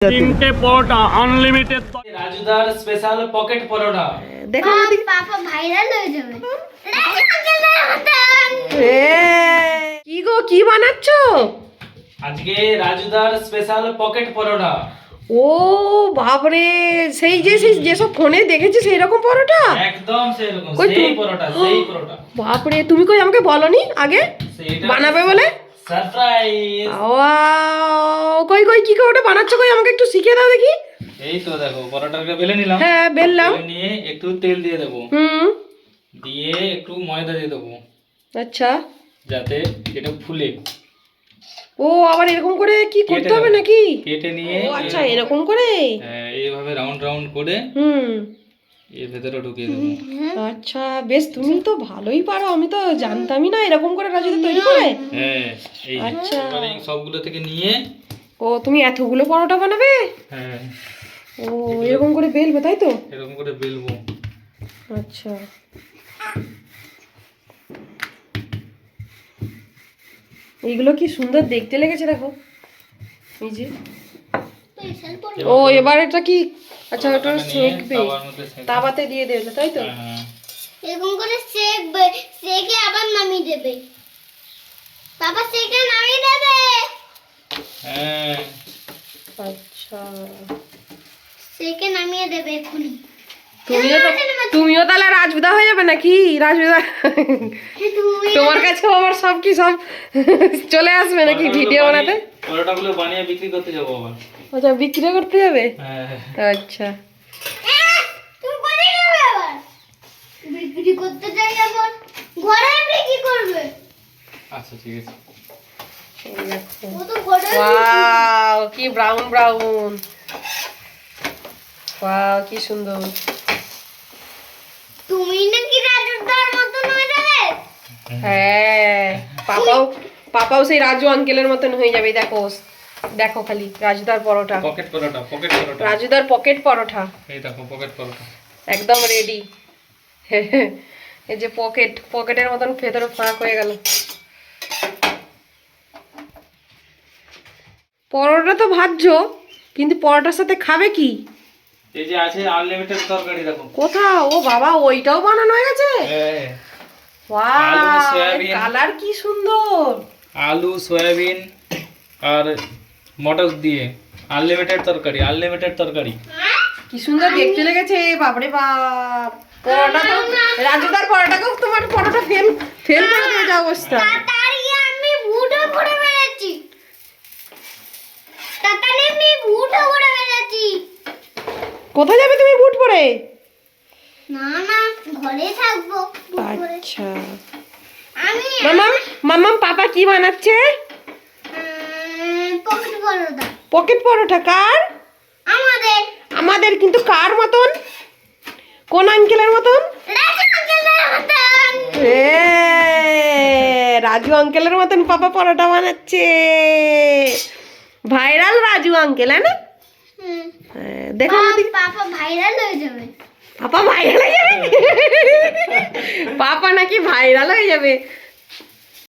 তিনটে পরোটা unlimited. রাজুদার special pocket পরোটা। দেখো আমাদের পাপা ভাইরাল হয়ে যাবে। কি গো কি বানাচ্ছো? আজকে রাজুদার স্পেশাল পকেট পরোটা। ও বাপরে, সেই যেসব ফোনে দেখেছি সেই রকম পরোটা। একদম সেরকম, কই সেই পরোটা, সেই পরোটা। বাপরে, তুমি কই আমাকে বলনি আগে সেইটা বানাবে বলে? সারপ্রাইজ। ওয়াও, কই কই কি করে ওটা বানাচ্ছো? কই আমাকে একটু শিখিয়ে দাও দেখি। এই তো দেখো, পরোটাকে বেলে নিলাম। হ্যাঁ বেললাম। বেলে নিয়ে একটু তেল দিয়ে দেবো, দিয়ে একটু ময়দা দিয়ে দেবো, আচ্ছা। যাতে এটা ফুলে। ও আবার এরকম করে কি করতে কেটে হবে নেবো। নাকি? কেটে নিয়ে ও আচ্ছা, এরকম করে। এইভাবে রাউন্ড রাউন্ড করে এর ভেতরে ঢুকিয়ে দেবো। আচ্ছা বেশ, তুমি তো ভালোই পারো, আমি তো জানতামই না এরকম করে রাজুতে তৈরি করে। হ্যাঁ, এই আচ্ছা। এবারে এই সবগুলো থেকে নিয়ে ও তুমি এতগুলো পরোটা বানাবে? হ্যাঁ, ও এরকম করে বেলবে তাই তো? এরকম করে বেলবো। আচ্ছা, এইগুলো কি সুন্দর দেখতে লেগেছে দেখো, এই যে। ও এবার এটা কি? আচ্ছা ওটা সেকবে, তাওয়ার মধ্যে সেঁকে। তাওয়াতে দিয়ে দেবে তাই তো? হ্যাঁ, এরকম করে সেকবে, সেকে আবার নামিয়ে দেবে। বাবা সেকে নামিয়ে দেবে। হ্যাঁ। আচ্ছা, সেকে নামিয়ে দেবে এক্ষুনি। তুমিও তাহলে রাজবিদা হয়ে যাবে নাকি? রাজবিদা তুমি তোমার কাছে আবার সব কি সব চলে আসবে নাকি ভিডিও বানাতে? পরোটাগুলো বানিয়ে বিক্রি করতে যাবো আবার। আচ্ছা, বিক্রি করতে যাবে? হ্যাঁ, আচ্ছা। তুমি কোথায় যাবে আবার? বিক্রি করতে যাই আবার। ঘরে বিক্রি করবে। আচ্ছা ঠিক আছে। এই দেখো। ও তো ঘরে ওয়াও, কি ব্রাউন ব্রাউন। ওয়াও, কি সুন্দর। তুমি নাকি রাজুদার মতন হয়ে যাবে। হ্যাঁ, পাপাও সেই রাজু আঙ্কেলের মতন হয়ে যাবে। দেখো দেখো খালি রাজুদার পরোটা, পকেট পরোটা, পকেট পরোটা। রাজুদার পকেট পরোটা এই দেখো পকেট পরোটা। একদম রেডি। এই যে পকেটের মতন ভেতরে ফাঁক হয়ে গেল। পরোটা তো ভাজছো, কিন্তু পরোটার সাথে খাবে কি? এই যে আছে আনলিমিটেড তরকারি, দেখো। কোথাও? ও বাবা, ওইটাও বানানো হয়ে গেছে। হ্যাঁ, ওয়াও, আলু, সয়াবিন। কালার কি সুন্দর। আলু, সয়াবিন আর মটর দিয়ে আনলিমিটেড তরকারি, আনলিমিটেড তরকারি। কি সুন্দর দেখতে লেগেছে, বাপরে বাপ। পরোটা তো রাজুদার পরোটাকেও তোমার পরোটা ফেল করে দিয়ে যা অবস্থা। তাড়াতাড়ি আমি ভুটো করে বেড়াচ্ছি। তাড়াতাড়ি আমি ভুটো করে বেড়াচ্ছি। কোথায় যাবে তুমি বুট পরে? না না, ঘরে থাকবো বুট পরে। আচ্ছা। আমি মামাম পাপা কি বানাচ্ছে? পকেট পরোটা। পকেট পরোটা কার? আমাদের আমাদের, কিন্তু কার মতন? কোন আঙ্কেলের মতন? রাজু আঙ্কেলের মতন। রাজু আঙ্কেলের মতন পাপা পরোটা বানাচ্ছে। ভাইরাল রাজু আঙ্কেল, হ্যাঁ না? দেখো আমাদের পাপা ভাইরাল হয়ে যাবে। পাপা ভাইরাল হয়ে যাবে। পাপা নাকি ভাইরাল হয়ে যাবে।